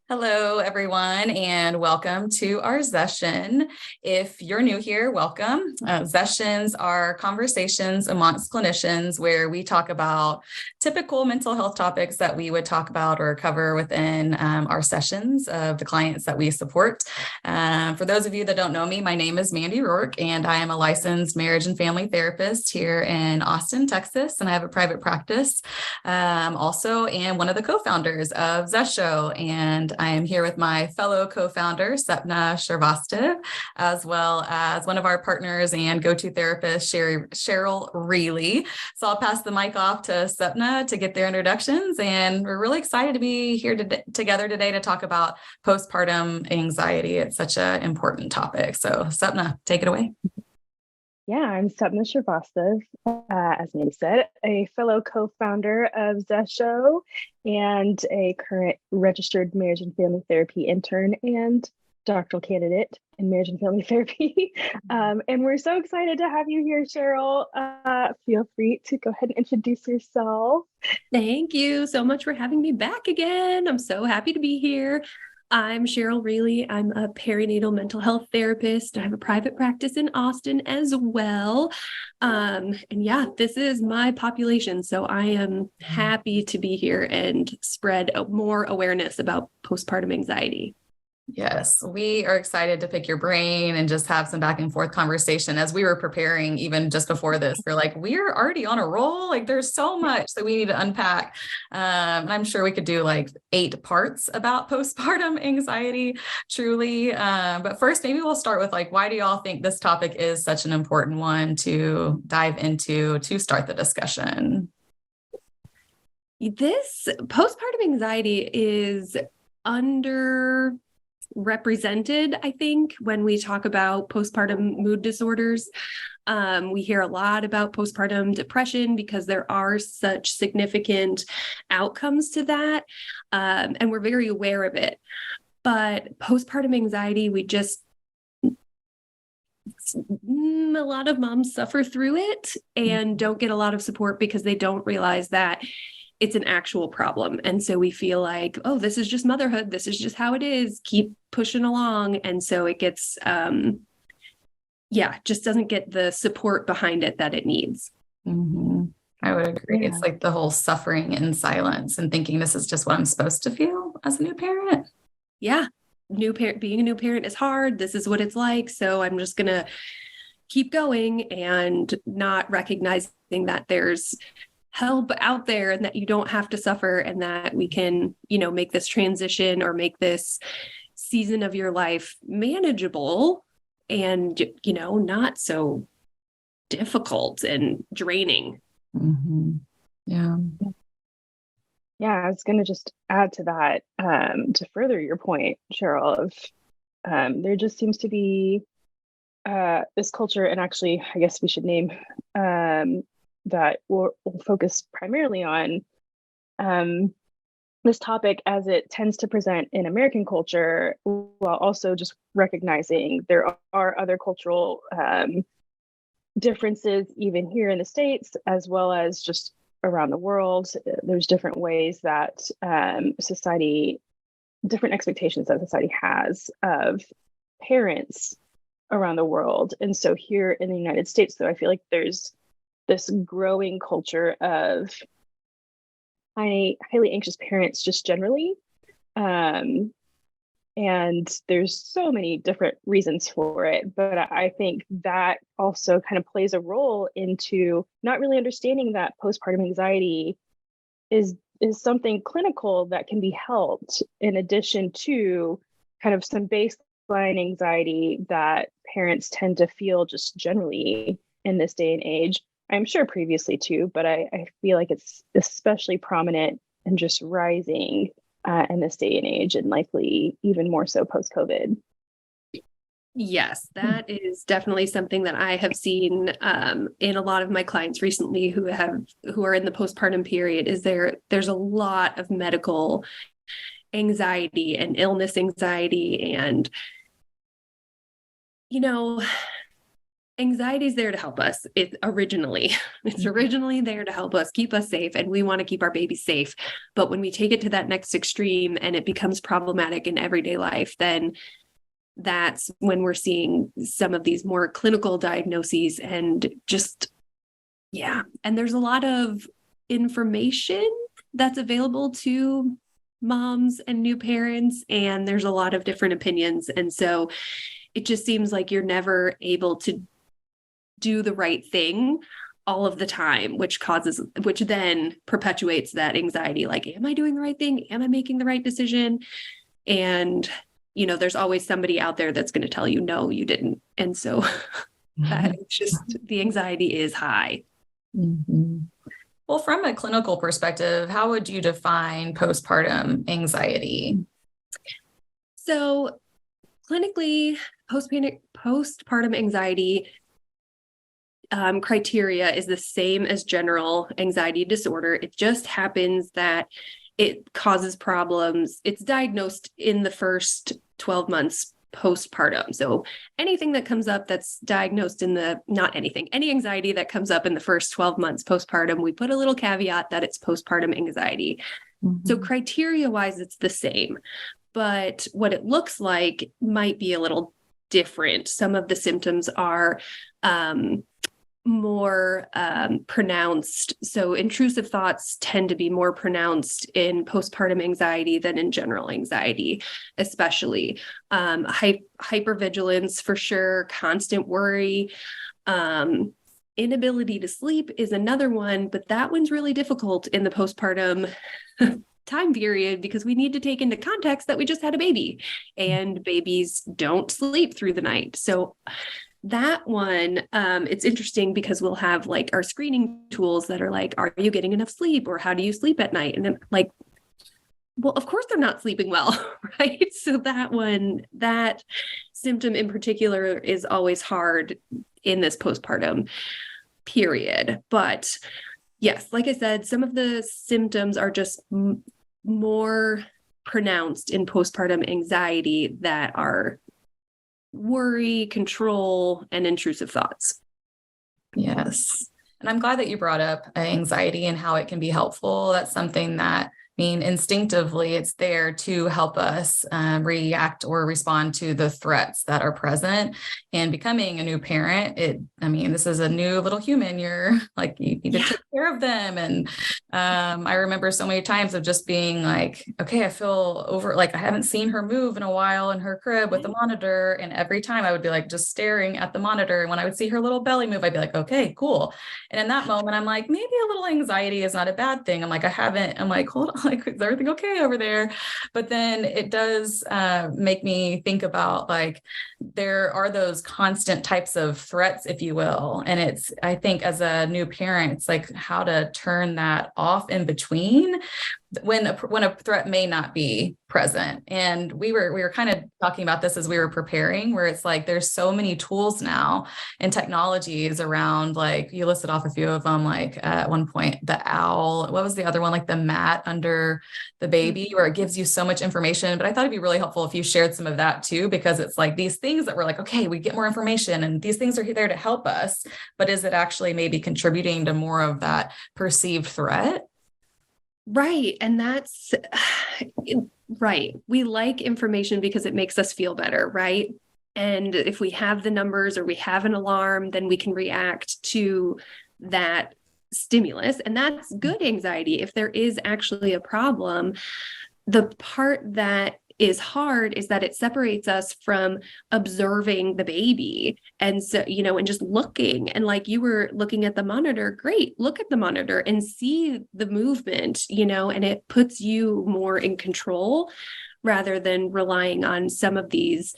Hello, everyone, and welcome to our session. If you're new here, welcome. Sessions are conversations amongst clinicians where we talk about typical mental health topics that we would talk about or cover within our sessions of the clients that we support. For those of you that don't know me, my name is Mandy Rourke, and I am a licensed marriage and family therapist here in Austin, Texas, and I have a private practice also, and one of the co-founders of Zesho. And I am here with my fellow co-founder, Sepna Shervastev, as well as one of our partners and go-to therapist, Cheryl Reeley. So I'll pass the mic off to Sepna to get their introductions. And we're really excited to be here together today to talk about postpartum anxiety. It's such an important topic. So Sepna, take it away. Yeah, I'm Sepna Shervastev, as Mandy said, a fellow co-founder of Zesho and a current registered marriage and family therapy intern and doctoral candidate in marriage and family therapy. And we're so excited to have you here, Cheryl. Feel free to go ahead and introduce yourself. Thank you so much for having me back again. I'm so happy to be here. I'm Cheryl Reeley. I'm a perinatal mental health therapist. I have a private practice in Austin as well. And yeah, this is my population. So I am happy to be here and spread more awareness about postpartum anxiety. Yes, we are excited to pick your brain and just have some back and forth conversation. As we were preparing, even just before this, we're like, we're already on a roll. Like, there's so much that we need to unpack. I'm sure we could do like 8 parts about postpartum anxiety, truly. But first, maybe we'll start with like, why do y'all think this topic is such an important one to dive into to start the discussion? This postpartum anxiety is underrepresented, I think, when we talk about postpartum mood disorders. We hear a lot about postpartum depression because there are such significant outcomes to that, and we're very aware of it. But postpartum anxiety, a lot of moms suffer through it and don't get a lot of support because they don't realize that it's an actual problem. And so we feel like, oh, this is just motherhood. This is just how it is. Keep pushing along. And so it gets, just doesn't get the support behind it that it needs. Mm-hmm. I would agree. Yeah. It's like the whole suffering in silence and thinking this is just what I'm supposed to feel as a new parent. Yeah. Being a new parent is hard. This is what it's like. So I'm just going to keep going and not recognizing that there's help out there and that you don't have to suffer and that we can, make this transition or make this season of your life manageable and, not so difficult and draining. Mm-hmm. Yeah. Yeah, I was going to just add to that to further your point, Cheryl, of there just seems to be this culture, and actually, I guess we should name that we'll focus primarily on this topic as it tends to present in American culture, while also just recognizing there are other cultural differences, even here in the States, as well as just around the world. There's different ways that different expectations that society has of parents around the world. And so here in the United States, though, I feel like there's this growing culture of highly anxious parents just generally. And there's so many different reasons for it. But I think that also kind of plays a role into not really understanding that postpartum anxiety is something clinical that can be helped in addition to kind of some baseline anxiety that parents tend to feel just generally in this day and age. I'm sure previously too, but I feel like it's especially prominent and just rising in this day and age, and likely even more so post-COVID. Yes, that is definitely something that I have seen in a lot of my clients recently who are in the postpartum period. There's a lot of medical anxiety and illness anxiety, and anxiety is there to help us. It's originally there to help us, keep us safe, and we want to keep our babies safe. But when we take it to that next extreme and it becomes problematic in everyday life, then that's when we're seeing some of these more clinical diagnoses and just, yeah. And there's a lot of information that's available to moms and new parents, and there's a lot of different opinions. And so it just seems like you're never able to do the right thing all of the time, which then perpetuates that anxiety. Like, am I doing the right thing? Am I making the right decision? And, there's always somebody out there that's going to tell you, no, you didn't. And so that it's just, the anxiety is high. Mm-hmm. Well, from a clinical perspective, how would you define postpartum anxiety? So clinically, postpartum anxiety criteria is the same as general anxiety disorder. It just happens that it causes problems. It's diagnosed in the first 12 months postpartum. So anything that comes up that's diagnosed any anxiety that comes up in the first 12 months postpartum, we put a little caveat that it's postpartum anxiety. Mm-hmm. So criteria-wise, it's the same, but what it looks like might be a little different. Some of the symptoms are more pronounced. So intrusive thoughts tend to be more pronounced in postpartum anxiety than in general anxiety, especially hypervigilance for sure, constant worry, inability to sleep is another one, but that one's really difficult in the postpartum time period because we need to take into context that we just had a baby and babies don't sleep through the night. So that one, it's interesting because we'll have like our screening tools that are like, are you getting enough sleep or how do you sleep at night? And then like, well, of course they're not sleeping well, right? So that symptom in particular is always hard in this postpartum period. But yes, like I said, some of the symptoms are just more pronounced in postpartum anxiety that are worry, control, and intrusive thoughts. Yes. And I'm glad that you brought up anxiety and how it can be helpful. That's something that, instinctively, it's there to help us react or respond to the threats that are present. And becoming a new parent, this is a new little human. You're like, you need to take care of them. And I remember so many times of just being like, okay, I feel I haven't seen her move in a while in her crib with the monitor. And every time I would be like, just staring at the monitor. And when I would see her little belly move, I'd be like, okay, cool. And in that moment, I'm like, maybe a little anxiety is not a bad thing. I'm like, hold on. Like, is everything okay over there? But then it does make me think about like, there are those constant types of threats, if you will. And I think as a new parent, it's like how to turn that off in between when a threat may not be present. And we were kind of talking about this as we were preparing, where it's like, there's so many tools now and technologies around, like you listed off a few of them, like at one point, the owl, what was the other one? Like the mat under the baby, where it gives you so much information. But I thought it'd be really helpful if you shared some of that too, because it's like these things that we're like, okay, we get more information and these things are there to help us, but is it actually maybe contributing to more of that perceived threat? Right. And that's right. We like information because it makes us feel better, right? And if we have the numbers or we have an alarm, then we can react to that stimulus. And that's good anxiety. If there is actually a problem, the part that is hard is that it separates us from observing the baby. And so, and just looking, and like you were looking at the monitor, great, look at the monitor and see the movement, and it puts you more in control rather than relying on some of these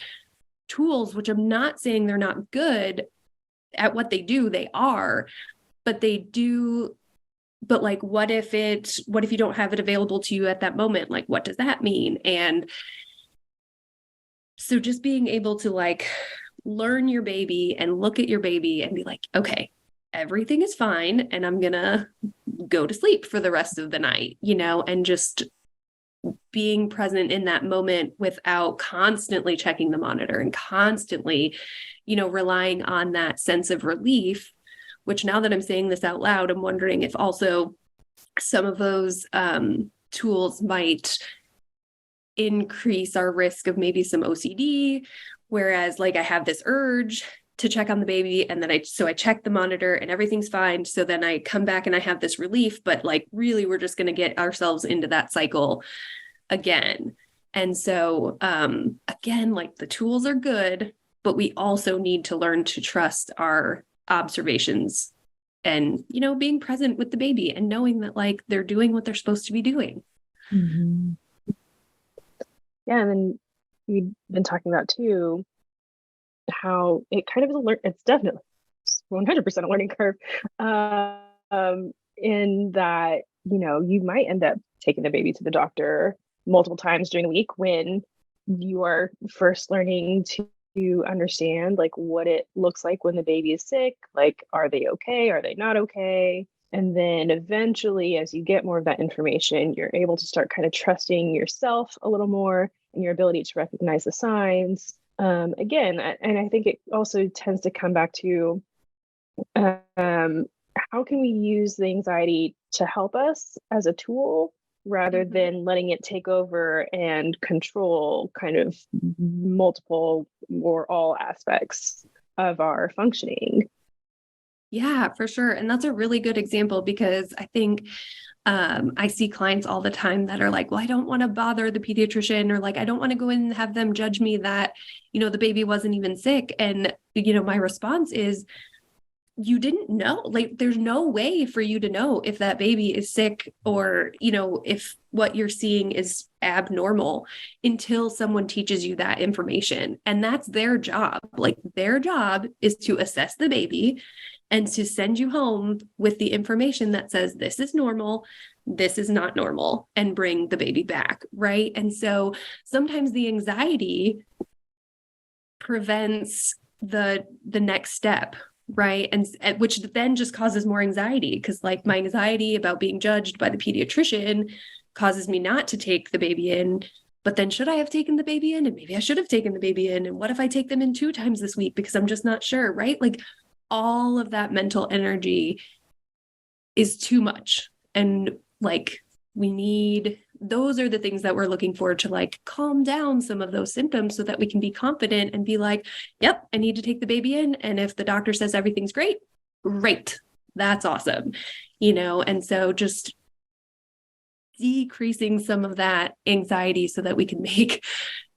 tools, which I'm not saying they're not good at what they do. They are, but they do. But like, what if you don't have it available to you at that moment? Like, what does that mean? And so just being able to like learn your baby and look at your baby and be like, okay, everything is fine. And I'm going to go to sleep for the rest of the night, and just being present in that moment without constantly checking the monitor and constantly, relying on that sense of relief, which now that I'm saying this out loud, I'm wondering if also some of those tools might increase our risk of maybe some OCD, whereas like I have this urge to check on the baby and then I check the monitor and everything's fine. So then I come back and I have this relief, but like really we're just going to get ourselves into that cycle again. And so again, like the tools are good, but we also need to learn to trust our observations and, being present with the baby and knowing that like they're doing what they're supposed to be doing. Mm-hmm. Yeah. And then we've been talking about too, how it kind of is it's definitely 100% a learning curve, in that, you might end up taking the baby to the doctor multiple times during the week when you are first learning to understand like what it looks like when the baby is sick. Like, are they okay? Are they not okay? And then eventually, as you get more of that information, you're able to start kind of trusting yourself a little more and your ability to recognize the signs. Again, and I think it also tends to come back to how can we use the anxiety to help us as a tool rather than letting it take over and control kind of multiple or all aspects of our functioning. Yeah, for sure. And that's a really good example because I think I see clients all the time that are like, well, I don't want to bother the pediatrician, or like, I don't want to go in and have them judge me that, the baby wasn't even sick. And, my response is, you didn't know. Like, there's no way for you to know if that baby is sick or, if what you're seeing is abnormal until someone teaches you that information. And that's their job. Like, their job is to assess the baby and to send you home with the information that says this is normal, this is not normal, and bring the baby back, right? And so sometimes the anxiety prevents the next step, right? And which then just causes more anxiety, because like my anxiety about being judged by the pediatrician causes me not to take the baby in. But then should I have taken the baby in? And maybe I should have taken the baby in. And what if I take them in 2 times this week because I'm just not sure, right? Like, all of that mental energy is too much. And like, those are the things that we're looking for to like calm down some of those symptoms so that we can be confident and be like, yep, I need to take the baby in. And if the doctor says everything's great, that's awesome. And so just decreasing some of that anxiety so that we can make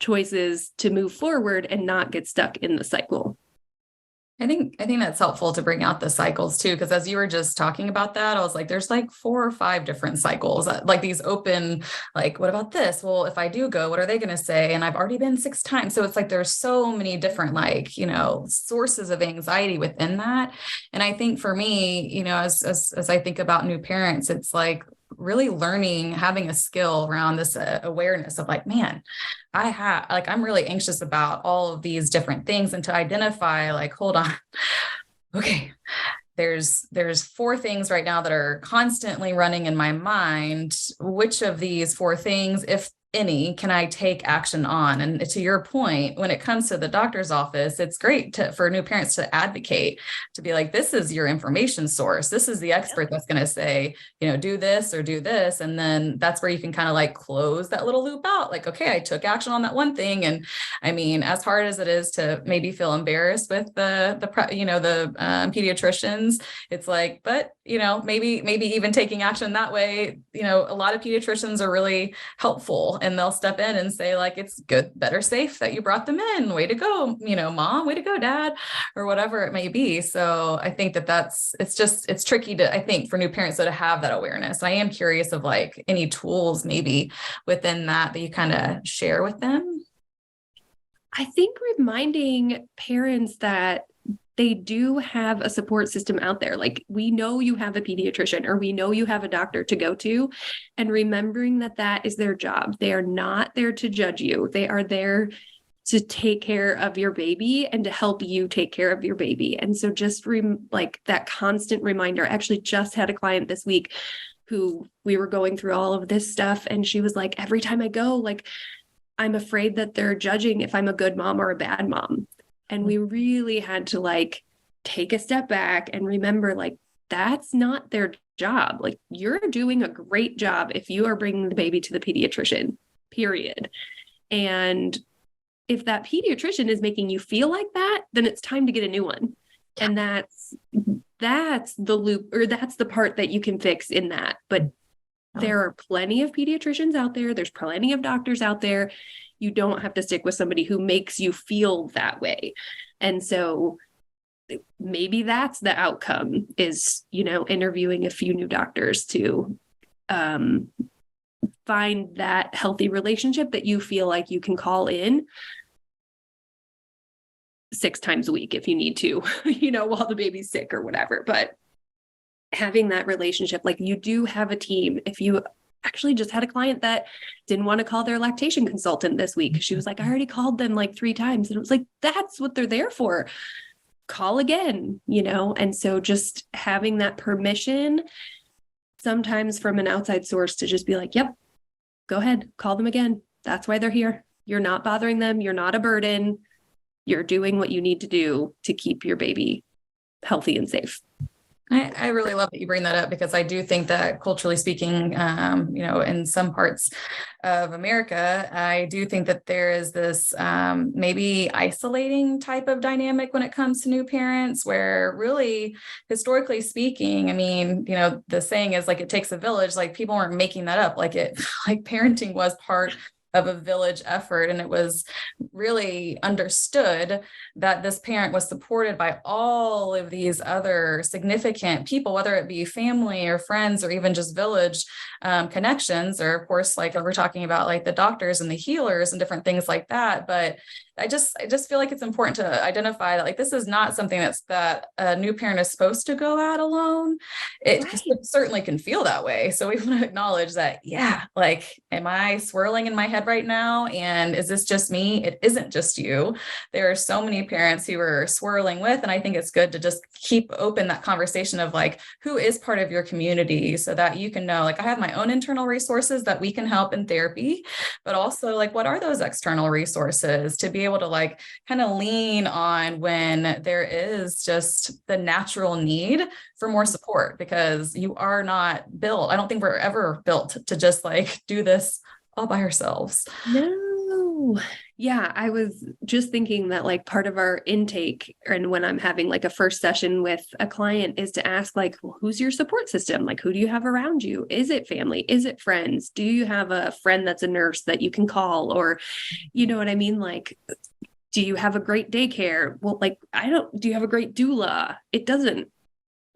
choices to move forward and not get stuck in the cycle. I think that's helpful to bring out the cycles too, because as you were just talking about that, I was like, there's like 4 or 5 different cycles, like these open, like, what about this? Well, if I do go, what are they going to say? And I've already been 6 times. So it's like, there's so many different, like, sources of anxiety within that. And I think for me, as I think about new parents, it's like really learning, having a skill around this awareness of like, man, I'm really anxious about all of these different things, and to identify like, hold on, okay, there's 4 things right now that are constantly running in my mind. Which of these 4 things, if any, can I take action on? And to your point, when it comes to the doctor's office, it's great for new parents to advocate, to be like, this is your information source. This is the expert that's going to say, do this or do this. And then that's where you can kind of like close that little loop out. Like, okay, I took action on that one thing. And I mean, as hard as it is to maybe feel embarrassed with the pediatricians, it's like, but maybe even taking action that way, a lot of pediatricians are really helpful. And they'll step in and say like, it's good, better safe that you brought them in. Way to go, mom, way to go, dad, or whatever it may be. So I think it's tricky to, I think, for new parents to have that awareness. I am curious of like any tools maybe within that you kind of share with them. I think reminding parents that they do have a support system out there. Like, we know you have a pediatrician, or we know you have a doctor to go to, and remembering that is their job. They are not there to judge you. They are there to take care of your baby and to help you take care of your baby. And so just like that constant reminder. I actually just had a client this week who we were going through all of this stuff. And she was like, every time I go, like, I'm afraid that they're judging if I'm a good mom or a bad mom. And we really had to like take a step back and remember, like, that's not their job. Like, you're doing a great job if you are bringing the baby to the pediatrician, period. And if that pediatrician is making you feel like that, then it's time to get a new one. And that's the loop, or that's the part that you can fix in that. But there are plenty of pediatricians out there. There's plenty of doctors out there. You don't have to stick with somebody who makes you feel that way. And so maybe that's the outcome, is, you know, interviewing a few new doctors to find that healthy relationship that you feel like you can call in 6 times a week if you need to, you know, while the baby's sick or whatever. But having that relationship, like, you do have a team. If you actually just had a client that didn't want to call their lactation consultant this week, she was like, I already called them like 3 times. And it was like, that's what they're there for. Call again, you know? And so just having that permission, sometimes from an outside source, to just be like, yep, go ahead, call them again. That's why they're here. You're not bothering them. You're not a burden. You're doing what you need to do to keep your baby healthy and safe. I really love that you bring that up, because I do think that, culturally speaking, you know, in some parts of America, I do think that there is this maybe isolating type of dynamic when it comes to new parents, where really, historically speaking, I mean, you know, the saying is like, it takes a village. Like, people weren't making that up. Like, like parenting was part of a village effort. And it was really understood that this parent was supported by all of these other significant people, whether it be family or friends or even just village connections, or of course, like we're talking about, like the doctors and the healers and different things like that. But I just feel like it's important to identify that, like, this is not something that a new parent is supposed to go at alone. It certainly can feel that way. So we want to acknowledge that, yeah, like, am I swirling in my head right now? And is this just me? It isn't just you. There are so many parents who are swirling with, and I think it's good to just keep open that conversation of like, who is part of your community, so that you can know, like, I have my own internal resources that we can help in therapy, but also, like, what are those external resources to be able to like kind of lean on when there is just the natural need for more support, because you are not built. I don't think we're ever built to just like do this all by ourselves. No. Yeah, I was just thinking that, like, part of our intake, and when I'm having like a first session with a client, is to ask, like, well, who's your support system? Like, who do you have around you? Is it family? Is it friends? Do you have a friend that's a nurse that you can call? Or, you know what I mean? Like, do you have a great daycare? Well, like, do you have a great doula? It doesn't.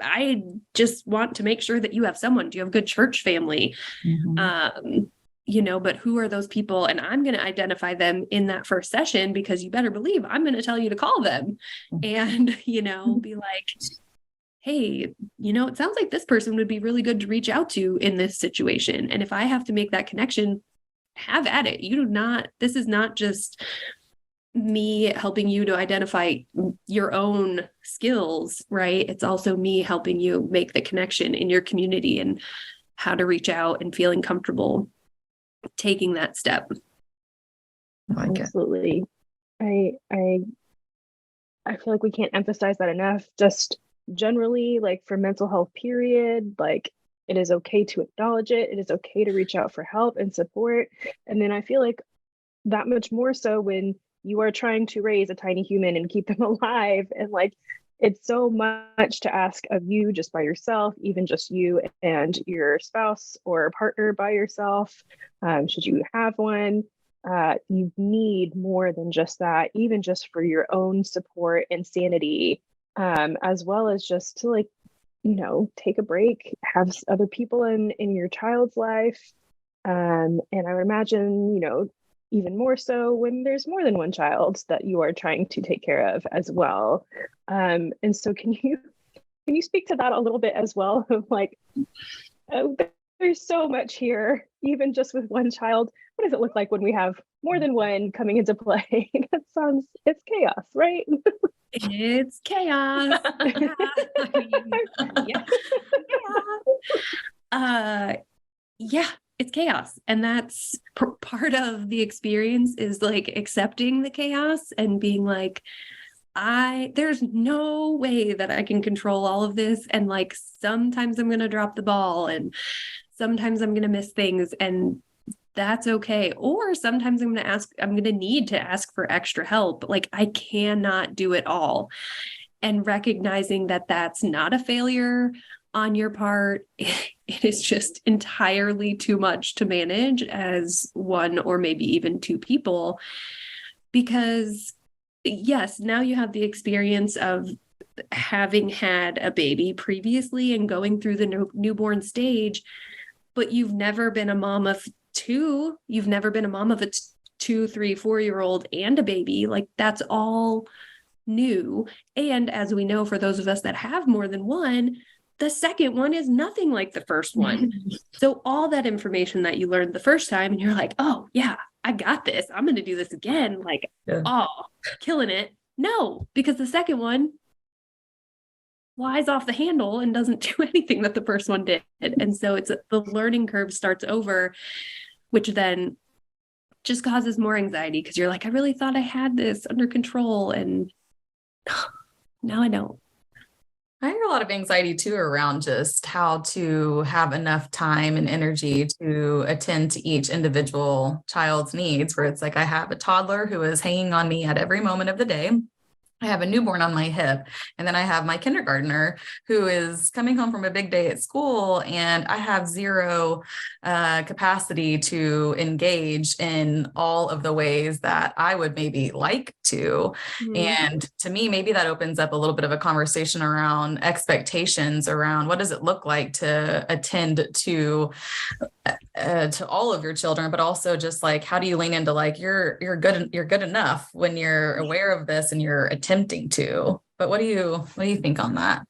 I just want to make sure that you have someone. Do you have a good church family? Mm-hmm. You know, but who are those people? And I'm going to identify them in that first session, because you better believe I'm going to tell you to call them and, you know, be like, hey, you know, it sounds like this person would be really good to reach out to in this situation. And if I have to make that connection, have at it. This is not just me helping you to identify your own skills, right? It's also me helping you make the connection in your community and how to reach out and feeling comfortable taking that step. Absolutely. I feel like we can't emphasize that enough. Just generally, like, for mental health, period, like, it is okay to acknowledge it. It is okay to reach out for help and support. And then I feel like that much more so when you are trying to raise a tiny human and keep them alive. And like, it's so much to ask of you just by yourself, even just you and your spouse or partner by yourself. Should you have one, you need more than just that, even just for your own support and sanity, as well as just to, like, you know, take a break, have other people in your child's life. And I would imagine, you know, even more so when there's more than one child that you are trying to take care of as well. And so can you speak to that a little bit as well, of like, there's so much here, even just with one child. What does it look like when we have more than one coming into play? It's chaos, right? It's chaos. Yeah. I mean, yeah. Yeah, it's chaos. And that's part of the experience, is like accepting the chaos and being like, there's no way that I can control all of this. And like, sometimes I'm going to drop the ball and sometimes I'm going to miss things, and that's okay. Or sometimes I'm going to need to ask for extra help. Like, I cannot do it all. And recognizing that that's not a failure on your part. It is just entirely too much to manage as one or maybe even two people, because yes, now you have the experience of having had a baby previously and going through the newborn stage, but you've never been a mom of two. You've never been a mom of a 2, 3, 4-year-old and a baby. Like, that's all new. And as we know, for those of us that have more than one, the second one is nothing like the first one. So all that information that you learned the first time, and you're like, oh yeah, I got this. I'm going to do this again. Like, oh, killing it. No, because the second one flies off the handle and doesn't do anything that the first one did. And so the learning curve starts over, which then just causes more anxiety, because you're like, I really thought I had this under control, and now I don't. I hear a lot of anxiety too around just how to have enough time and energy to attend to each individual child's needs, where it's like, I have a toddler who is hanging on me at every moment of the day. I have a newborn on my hip, and then I have my kindergartner who is coming home from a big day at school, and I have zero capacity to engage in all of the ways that I would maybe like to. Mm-hmm. And to me, maybe that opens up a little bit of a conversation around expectations around what does it look like to attend to all of your children, but also just like, how do you lean into like, you're good enough when you're aware of this and you're attempting to. But what do you think on that?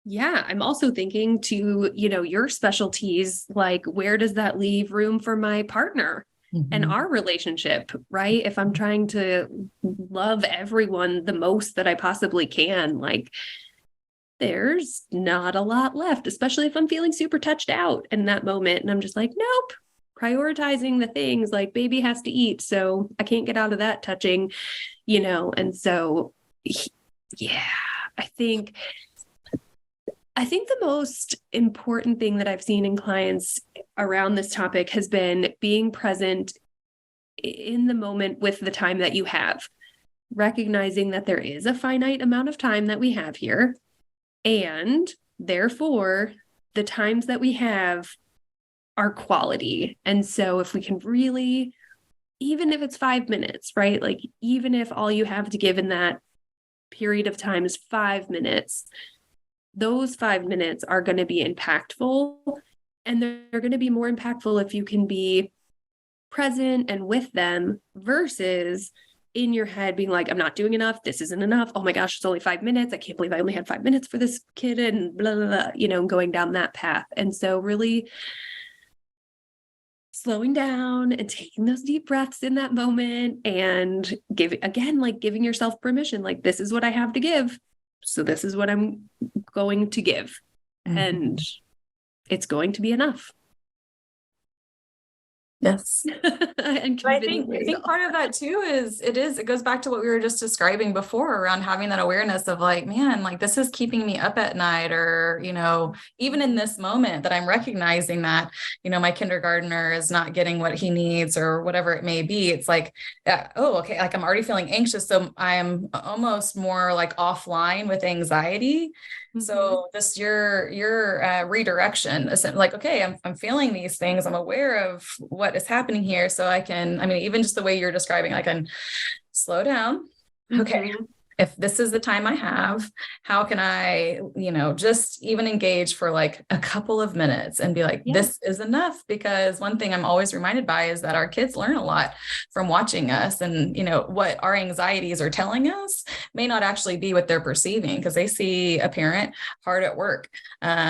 Yeah, I'm also thinking to, your specialties, like, where does that leave room for my partner and our relationship, right? If I'm trying to love everyone the most that I possibly can, like, there's not a lot left, especially if I'm feeling super touched out in that moment. And I'm just like, nope, prioritizing the things like baby has to eat, so I can't get out of that touching, and so, yeah, I think the most important thing that I've seen in clients around this topic has been being present in the moment with the time that you have, recognizing that there is a finite amount of time that we have here. And therefore, the times that we have are quality. And so if we can really, even if it's 5 minutes, right? Like, even if all you have to give in that period of time is 5 minutes, those 5 minutes are going to be impactful. And they're going to be more impactful if you can be present and with them, versus in your head being like, I'm not doing enough. This isn't enough. Oh my gosh, it's only 5 minutes. I can't believe I only had 5 minutes for this kid, and blah, blah, blah, going down that path. And so really slowing down and taking those deep breaths in that moment, and giving yourself permission, like, this is what I have to give. So this is what I'm going to give. Mm-hmm. And it's going to be enough. Yes. And I think part of that too is it goes back to what we were just describing before around having that awareness of like, man, like, this is keeping me up at night, or, even in this moment that I'm recognizing that, my kindergartner is not getting what he needs or whatever it may be. It's like, oh, okay. Like, I'm already feeling anxious. So I'm almost more like offline with anxiety. Mm-hmm. So this, your redirection, like, okay, I'm feeling these things. I'm aware of what is happening here. So even just the way you're describing, I can slow down. Mm-hmm. Okay. If this is the time I have, how can I, just even engage for like a couple of minutes and be like, this is enough? Because one thing I'm always reminded by is that our kids learn a lot from watching us, and, what our anxieties are telling us may not actually be what they're perceiving, because they see a parent hard at work,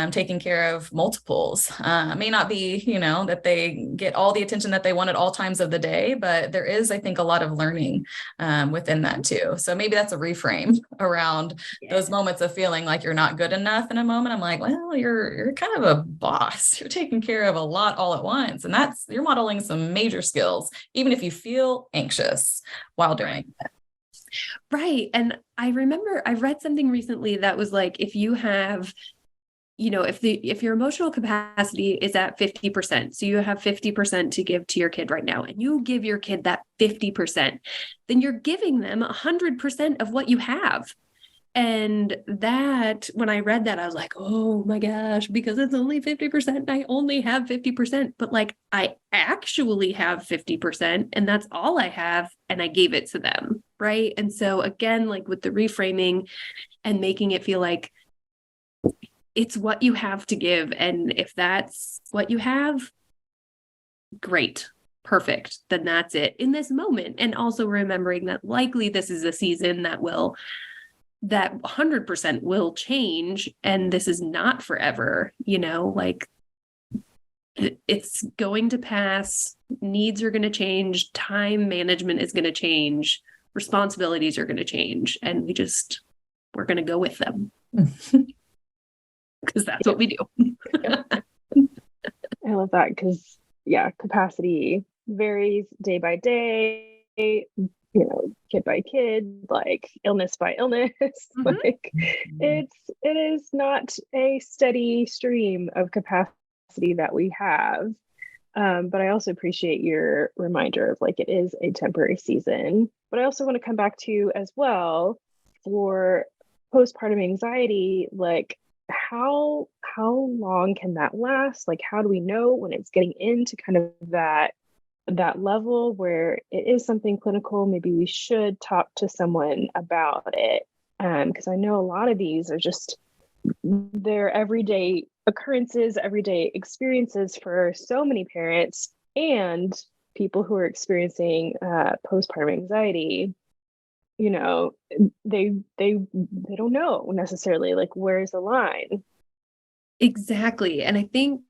taking care of multiples. May not be, that they get all the attention that they want at all times of the day, but there is, I think, a lot of learning within that too. So maybe that's a reframe reframe around those moments of feeling like you're not good enough in a moment. I'm like, well, you're kind of a boss. You're taking care of a lot all at once. And you're modeling some major skills, even if you feel anxious while doing it. Right. And I remember I read something recently that was like, if you have, if your emotional capacity is at 50%, so you have 50% to give to your kid right now, and you give your kid that 50%, then you're giving them 100% of what you have. And that, when I read that, I was like, oh my gosh, because it's only 50%, I only have 50%, but like I actually have 50% and that's all I have. And I gave it to them. Right. And so again, like with the reframing and making it feel like it's what you have to give. And if that's what you have, great, perfect, then that's it in this moment. And also remembering that likely this is a season that 100% will change. And this is not forever, like it's going to pass. Needs are going to change. Time management is going to change. Responsibilities are going to change. And we're going to go with them. Because that's what we do. I love that because, capacity varies day by day, kid by kid, like illness by illness. Mm-hmm. Like it is not a steady stream of capacity that we have. But I also appreciate your reminder of like it is a temporary season. But I also want to come back to as well for postpartum anxiety, like how long can that last? Like how do we know when it's getting into kind of that level where it is something clinical? Maybe we should talk to someone about it, because I know a lot of these are just their everyday occurrences, everyday experiences for so many parents and people who are experiencing postpartum anxiety. They don't know necessarily like where's the line. Exactly. And I think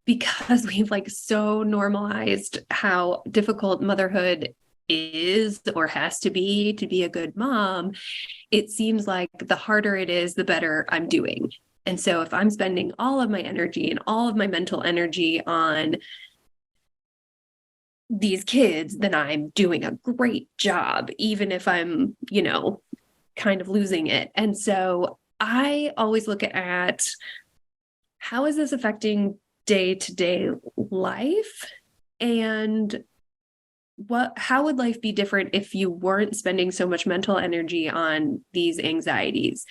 because we've like so normalized how difficult motherhood is or has to be a good mom, it seems like the harder it is, the better I'm doing. And so if I'm spending all of my energy and all of my mental energy on these kids, then I'm doing a great job, even if I'm, kind of losing it. And so I always look at how is this affecting day-to-day life, and how would life be different if you weren't spending so much mental energy on these anxieties?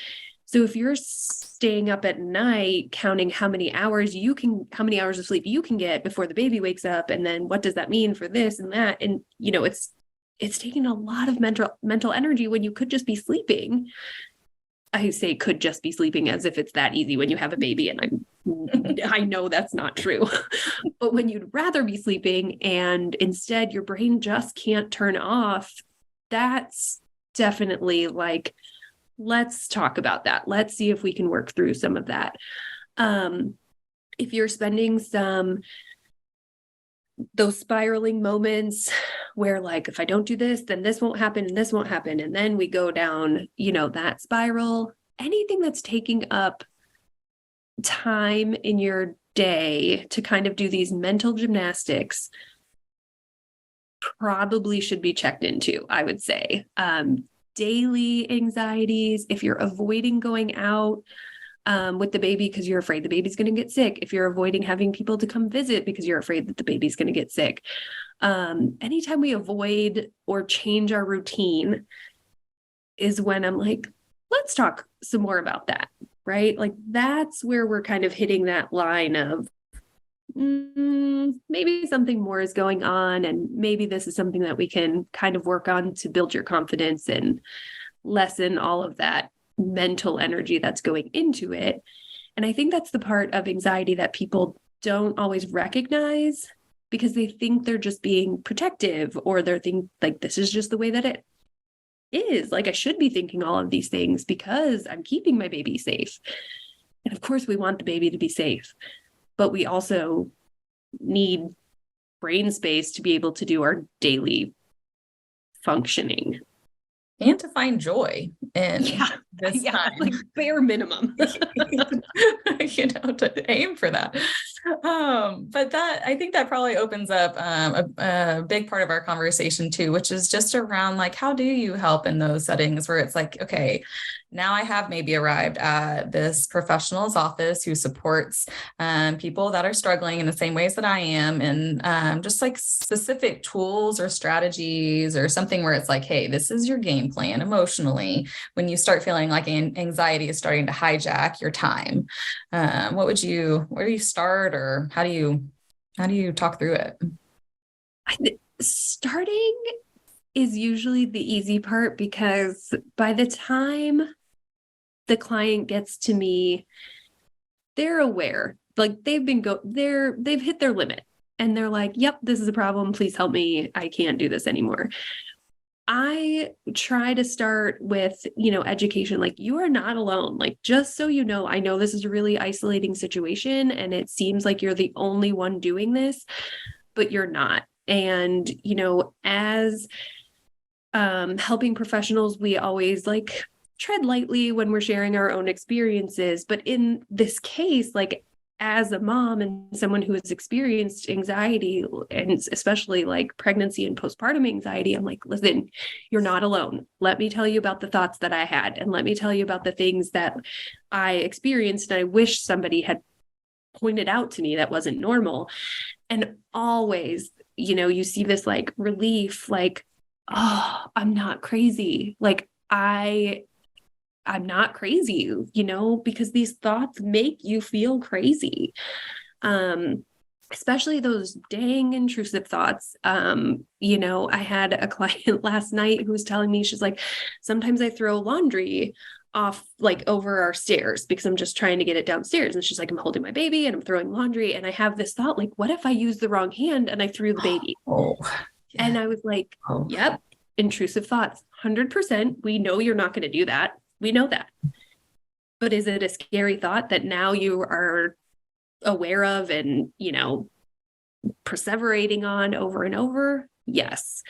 So if you're staying up at night counting how many hours of sleep you can get before the baby wakes up, and then what does that mean for this and that, and it's taking a lot of mental energy when you could just be sleeping. I say could just be sleeping as if it's that easy when you have a baby, and I know that's not true. But when you'd rather be sleeping and instead your brain just can't turn off, that's definitely like, let's talk about that. Let's see if we can work through some of that. If you're spending those spiraling moments where like, if I don't do this, then this won't happen and this won't happen. And then we go down, that spiral, anything that's taking up time in your day to kind of do these mental gymnastics probably should be checked into, I would say. Daily anxieties, if you're avoiding going out with the baby because you're afraid the baby's going to get sick, if you're avoiding having people to come visit because you're afraid that the baby's going to get sick, anytime we avoid or change our routine is when I'm like, let's talk some more about that, right? Like that's where we're kind of hitting that line of maybe something more is going on, and maybe this is something that we can kind of work on to build your confidence and lessen all of that mental energy that's going into it. And I think that's the part of anxiety that people don't always recognize because they think they're just being protective, or they're thinking like, this is just the way that it is. Like I should be thinking all of these things because I'm keeping my baby safe. And of course we want the baby to be safe, but we also need brain space to be able to do our daily functioning. and to find joy in this time. Like bare minimum. To aim for that. But that, I think that probably opens up a big part of our conversation too, which is just around like, how do you help in those settings where it's like, okay, now I have maybe arrived at this professional's office who supports people that are struggling in the same ways that I am, and just like specific tools or strategies or something where it's like, hey, this is your game plan emotionally when you start feeling like anxiety is starting to hijack your time. Where do you start, or how do you talk through it? Starting is usually the easy part, because by the time the client gets to me, they're aware, like they've hit their limit and they're like, yep, this is a problem. Please help me. I can't do this anymore. I try to start with, education, like you are not alone. Like, just so you know, I know this is a really isolating situation and it seems like you're the only one doing this, but you're not. And, as helping professionals, we always like tread lightly when we're sharing our own experiences. But in this case, like as a mom and someone who has experienced anxiety, and especially like pregnancy and postpartum anxiety, I'm like, listen, you're not alone. Let me tell you about the thoughts that I had, and let me tell you about the things that I experienced and I wish somebody had pointed out to me that wasn't normal. And always, you see this like relief, like, oh, I'm not crazy. Like I'm not crazy, because these thoughts make you feel crazy. Especially those dang intrusive thoughts. I had a client last night who was telling me, she's like, sometimes I throw laundry off like over our stairs because I'm just trying to get it downstairs. And she's like, I'm holding my baby and I'm throwing laundry. And I have this thought, like, what if I use the wrong hand and I threw the baby? Oh, yeah. And I was like, yep, intrusive thoughts, 100%. We know you're not going to do that. We know that. But is it a scary thought that now you are aware of and, perseverating on over and over? Yes.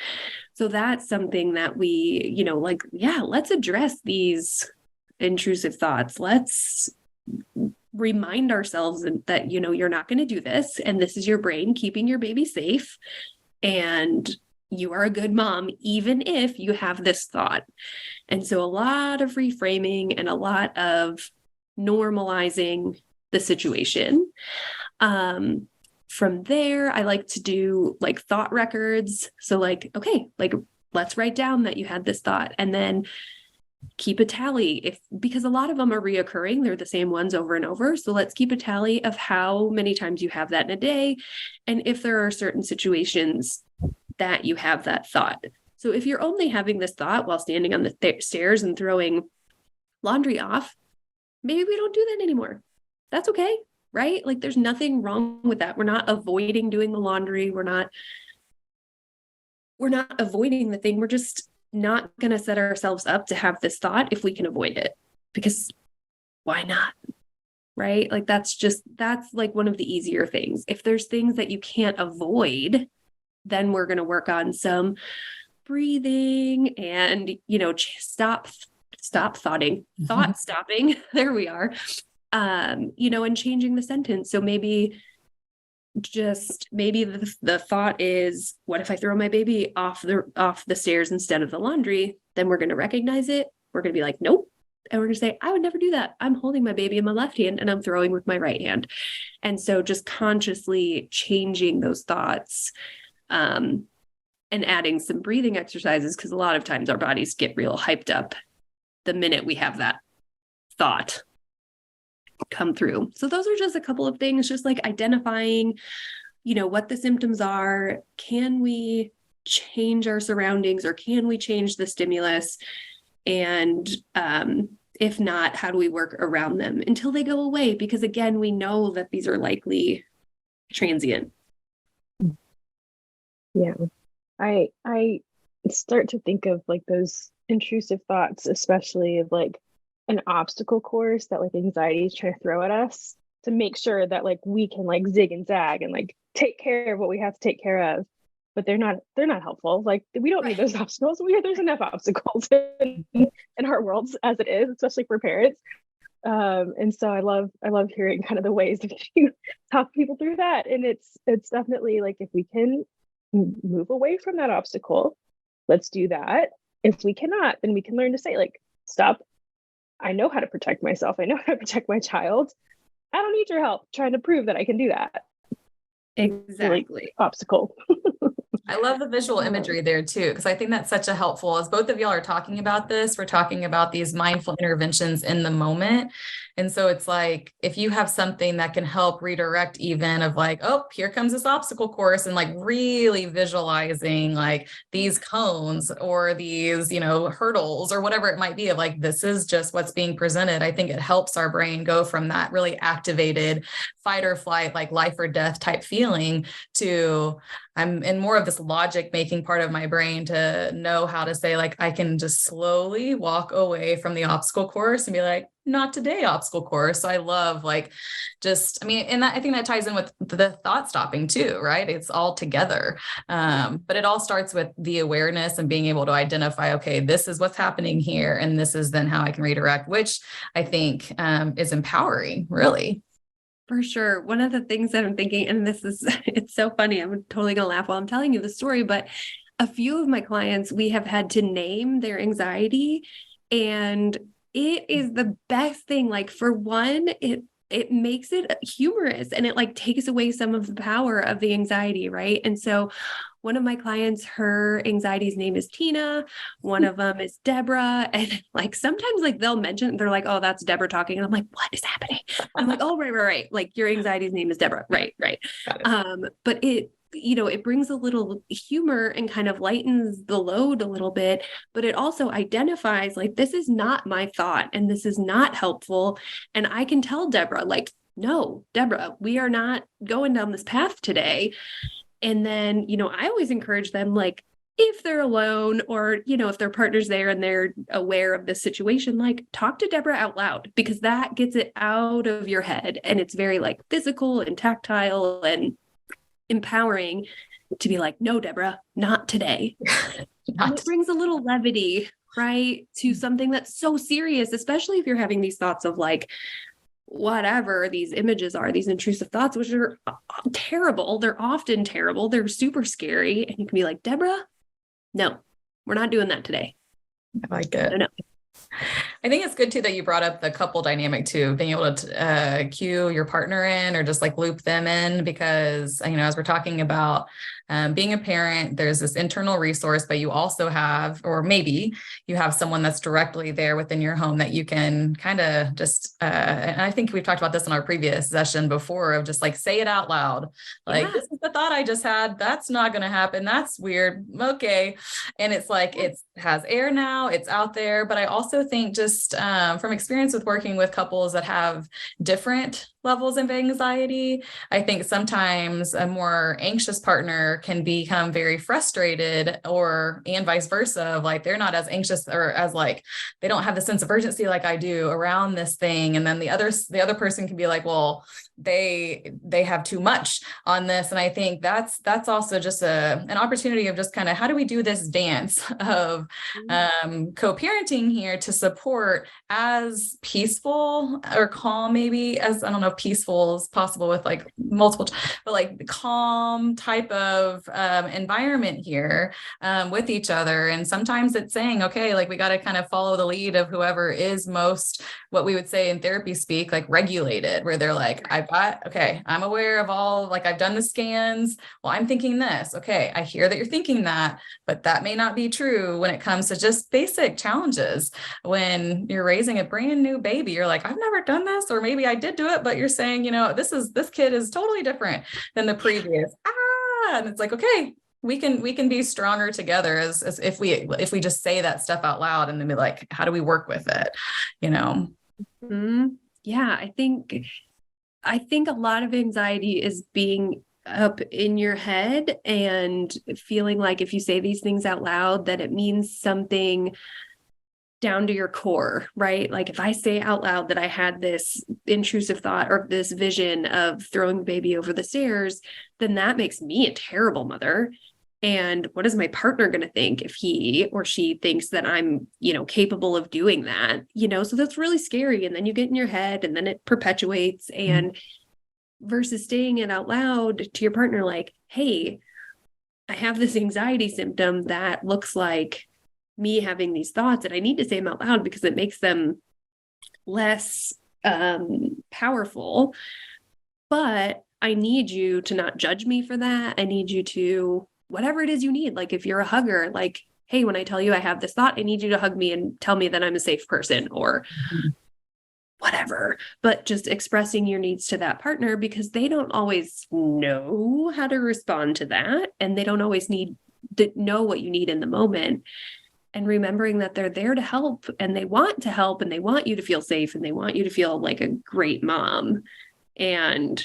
So that's something that we, let's address these intrusive thoughts. Let's remind ourselves that, you're not going to do this. And this is your brain keeping your baby safe. And you are a good mom, even if you have this thought. And so a lot of reframing and a lot of normalizing the situation. From there, I like to do like thought records. So like, okay, like let's write down that you had this thought, and then keep a tally because a lot of them are reoccurring. They're the same ones over and over. So let's keep a tally of how many times you have that in a day. And if there are certain situations that you have that thought. So if you're only having this thought while standing on the stairs and throwing laundry off, maybe we don't do that anymore. That's okay, right? Like there's nothing wrong with that. We're not avoiding doing the laundry. We're not avoiding the thing. We're just not going to set ourselves up to have this thought if we can avoid it, because why not? Right? Like that's like one of the easier things. If there's things that you can't avoid, then we're going to work on some breathing and, stop thought stopping. There we are. And changing the sentence. So maybe the thought is, what if I throw my baby off the stairs instead of the laundry? Then we're going to recognize it. We're going to be like, nope. And we're going to say, I would never do that. I'm holding my baby in my left hand and I'm throwing with my right hand. And so just consciously changing those thoughts, and adding some breathing exercises, because a lot of times our bodies get real hyped up the minute we have that thought come through. So those are just a couple of things, just like identifying, what the symptoms are. Can we change our surroundings, or can we change the stimulus? And if not, how do we work around them until they go away? Because again, we know that these are likely transient. Yeah. I start to think of like those intrusive thoughts, especially of like an obstacle course that like anxiety is trying to throw at us to make sure that like we can like zig and zag and like take care of what we have to take care of. but they're not helpful. Like, we don't need those obstacles. There's enough obstacles in our worlds as it is, especially for parents. And so I love hearing kind of the ways that you talk people through that. And it's definitely like, if we can move away from that obstacle, let's do that. If we cannot, then we can learn to say, like, stop. I know how to protect myself. I know how to protect my child. I don't need your help trying to prove that I can do that. Exactly. Really obstacle. I love the visual imagery there too, because I think that's such a helpful, as both of y'all are talking about this, we're talking about these mindful interventions in the moment. And so it's like, if you have something that can help redirect, even of like, oh, here comes this obstacle course, and like really visualizing like these cones or these, hurdles or whatever it might be, of like, this is just what's being presented. I think it helps our brain go from that really activated fight or flight, like life or death type feeling, to I'm in more of this logic making part of my brain to know how to say, like, I can just slowly walk away from the obstacle course and be like, not today, obstacle course. So I love like, and I think that ties in with the thought stopping too, right? It's all together. But it all starts with the awareness and being able to identify, okay, this is what's happening here. And this is then how I can redirect, which I think is empowering, really. For sure. One of the things that I'm thinking, and it's so funny, I'm totally going to laugh while I'm telling you the story, but a few of my clients, we have had to name their anxiety, and it is the best thing. Like, for one, it makes it humorous, and it like takes away some of the power of the anxiety. Right. And so one of my clients, her anxiety's name is Tina. One of them is Deborah. And like, sometimes like they'll mention, they're like, oh, that's Deborah talking. And I'm like, what is happening? I'm like, oh, right. Like, your anxiety's name is Deborah. Right. But it brings a little humor and kind of lightens the load a little bit, but it also identifies like, this is not my thought and this is not helpful. And I can tell Deborah, like, no, Deborah, we are not going down this path today. And then, I always encourage them, like, if they're alone or, if their partner's there and they're aware of this situation, like, talk to Deborah out loud, because that gets it out of your head. And it's very like physical and tactile and empowering to be like, no, Deborah, not today. And it brings a little levity, right, to something that's so serious, especially if you're having these thoughts of like, whatever these images are, these intrusive thoughts, which are terrible. They're often terrible. They're super scary. And you can be like, Deborah, no, we're not doing that today. I like it. No. I think it's good too that you brought up the couple dynamic too, being able to cue your partner in or just like loop them in, because, as we're talking about being a parent, there's this internal resource, but you also have, or maybe you have someone that's directly there within your home that you can kind of just, and I think we've talked about this in our previous session before, of just like, say it out loud. Like, this is the thought I just had. That's not going to happen. That's weird. Okay. And it's like, it has air now, it's out there. But I also think just from experience with working with couples that have different levels of anxiety, I think sometimes a more anxious partner can become very frustrated, and vice versa, of like, they're not as anxious or as like, they don't have the sense of urgency like I do around this thing. And then the other person can be like, well, they have too much on this. And I think that's also just an opportunity of just kind of, how do we do this dance of co-parenting here to support as peaceful or calm, maybe as, I don't know if peaceful is possible with like multiple, but like calm type of environment here with each other. And sometimes it's saying, okay, like, we got to kind of follow the lead of whoever is most, what we would say in therapy speak, like regulated, where they're like, I'm aware of all, like, I've done the scans. Well, I'm thinking this. Okay, I hear that you're thinking that, but that may not be true when it comes to just basic challenges. When you're raising a brand new baby, you're like, I've never done this, or maybe I did do it, but you're saying, this kid is totally different than the previous. And it's like, okay, we can be stronger together as if we just say that stuff out loud, and then be like, how do we work with it? Mm-hmm. Yeah, I think a lot of anxiety is being up in your head and feeling like if you say these things out loud, that it means something down to your core, right? Like, if I say out loud that I had this intrusive thought or this vision of throwing the baby over the stairs, then that makes me a terrible mother. And what is my partner going to think if he or she thinks that I'm, capable of doing that, so that's really scary. And then you get in your head and then it perpetuates. And versus saying it out loud to your partner, like, hey, I have this anxiety symptom that looks like me having these thoughts, and I need to say them out loud because it makes them less powerful. But I need you to not judge me for that. I need you to, whatever it is you need. Like if you're a hugger, like, hey, when I tell you I have this thought, I need you to hug me and tell me that I'm a safe person or whatever. But just expressing your needs to that partner, because they don't always know how to respond to that. And they don't always know what you need in the moment. And remembering that they're there to help, and they want to help, and they want you to feel safe, and they want you to feel like a great mom. And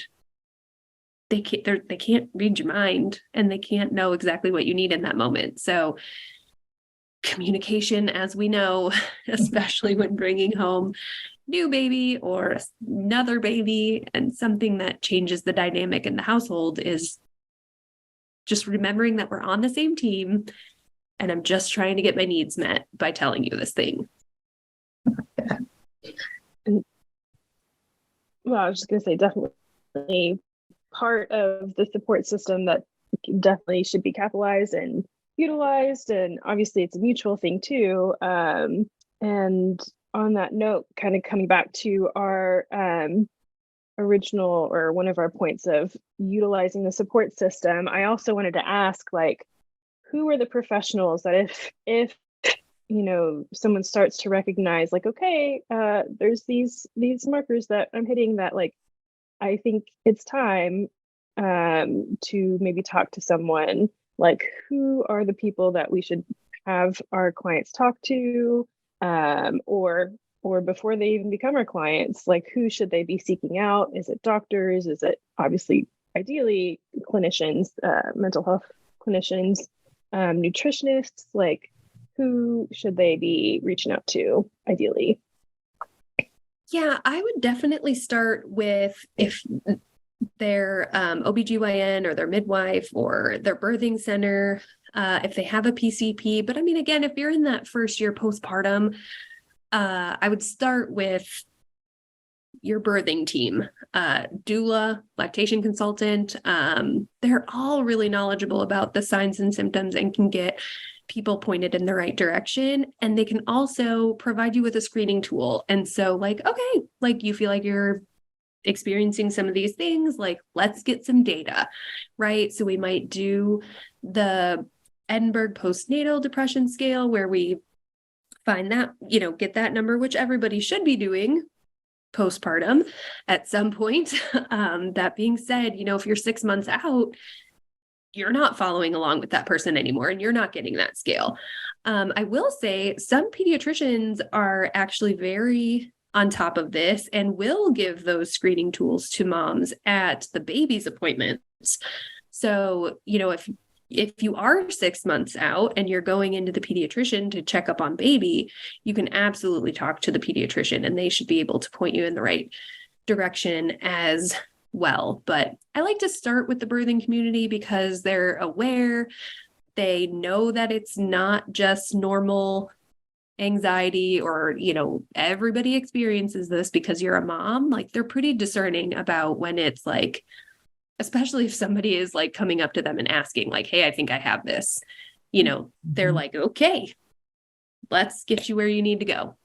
they can't read your mind, and they can't know exactly what you need in that moment. So communication, as we know, especially when bringing home new baby or another baby and something that changes the dynamic in the household, is just remembering that we're on the same team, and I'm just trying to get my needs met by telling you this thing. Well, I was just going to say, definitely part of the support system that definitely should be capitalized and utilized. And obviously it's a mutual thing too. And on that note, kind of coming back to our original, or one of our points of utilizing the support system, I also wanted to ask, like, who are the professionals that if someone starts to recognize, like, okay, there's these markers that I'm hitting, that, like, I think it's time to maybe talk to someone, like, who are the people that we should have our clients talk to, or before they even become our clients, like, who should they be seeking out? Is it doctors? Is it, obviously, ideally, clinicians, mental health clinicians, nutritionists? Like, who should they be reaching out to ideally? Yeah, I would definitely start with if their OBGYN or their midwife or their birthing center, if they have a PCP. But I mean, again, if you're in that first year postpartum, I would start with your birthing team, doula, lactation consultant. They're all really knowledgeable about the signs and symptoms and can get people pointed in the right direction. And they can also provide you with a screening tool. And so, like, okay, like, you feel like you're experiencing some of these things, like, let's get some data, right? So we might do the Edinburgh postnatal depression scale, where we find that, get that number, which everybody should be doing postpartum at some point. That being said, if you're 6 months out, you're not following along with that person anymore, and you're not getting that scale. I will say some pediatricians are actually very on top of this and will give those screening tools to moms at the baby's appointments. So, if you are 6 months out and you're going into the pediatrician to check up on baby, you can absolutely talk to the pediatrician, and they should be able to point you in the right direction as well. But I like to start with the birthing community because they're aware. They know that it's not just normal anxiety, or, everybody experiences this because you're a mom. Like, they're pretty discerning about when it's like, especially if somebody is like coming up to them and asking, like, hey, I think I have this, they're like, okay, let's get you where you need to go.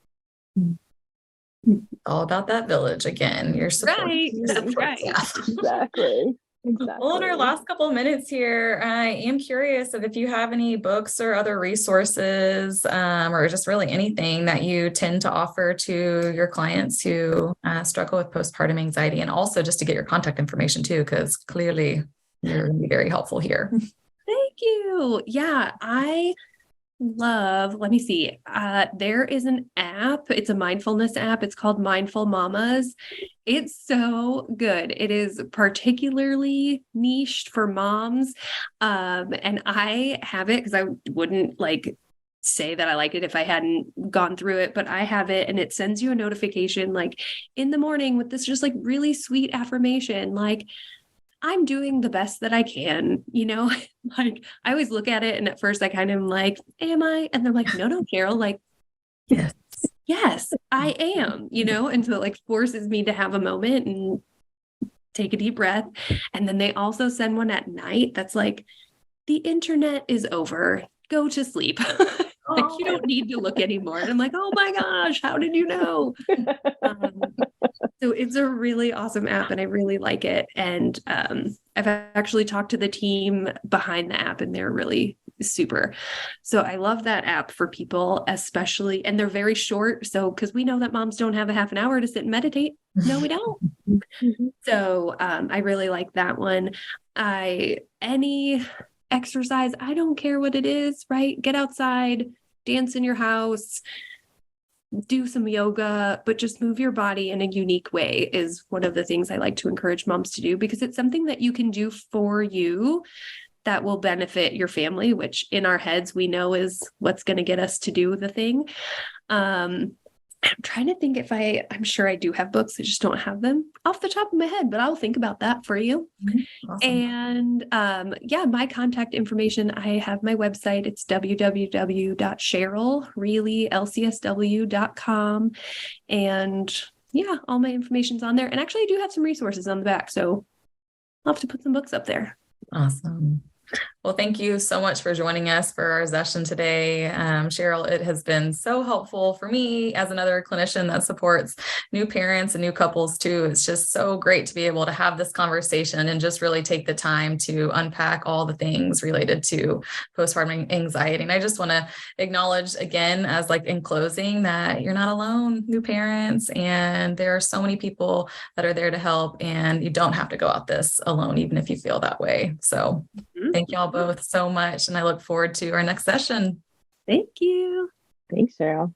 All about that village again. Your support. Right. That's right. Exactly. Well, in our last couple of minutes here, I am curious if you have any books or other resources, or just really anything that you tend to offer to your clients who struggle with postpartum anxiety, and also just to get your contact information too, because clearly you're going to be very helpful here. Thank you. Yeah, I love, let me see. There is an app. It's a mindfulness app. It's called Mindful Mamas. It's so good. It is particularly niched for moms. And I have it because I wouldn't say that I like it if I hadn't gone through it, but I have it, and it sends you a notification like in the morning with this just like really sweet affirmation, like, I'm doing the best that I can, Like, I always look at it and at first I kind of am like, am I? And they're like, no, Cheryl, like, Yes. yes, I am, and so it like forces me to have a moment and take a deep breath. And then they also send one at night that's like, the internet is over. Go to sleep. Like, you don't need to look anymore. And I'm like, oh my gosh, how did you know? So it's a really awesome app and I really like it. And I've actually talked to the team behind the app and they're really super. So I love that app for people, especially, and they're very short. So, because we know that moms don't have a half an hour to sit and meditate. No, we don't. So I really like that one. Any exercise, I don't care what it is, right? Get outside, dance in your house, do some yoga, but just move your body in a unique way is one of the things I like to encourage moms to do, because it's something that you can do for you that will benefit your family, which in our heads we know is what's going to get us to do the thing. I'm trying to think if I'm sure I do have books. I just don't have them off the top of my head, but I'll think about that for you. Awesome. And my contact information, I have my website. It's www.CherylReeley.com. And all my information's on there. And actually I do have some resources on the back. So I'll have to put some books up there. Awesome. Well, thank you so much for joining us for our session today. Cheryl, it has been so helpful for me as another clinician that supports new parents and new couples too. It's just so great to be able to have this conversation and just really take the time to unpack all the things related to postpartum anxiety. And I just want to acknowledge again, as like in closing, that you're not alone, new parents, and there are so many people that are there to help, and you don't have to go out this alone, even if you feel that way. So thank you all both so much. And I look forward to our next session. Thank you. Thanks, Cheryl.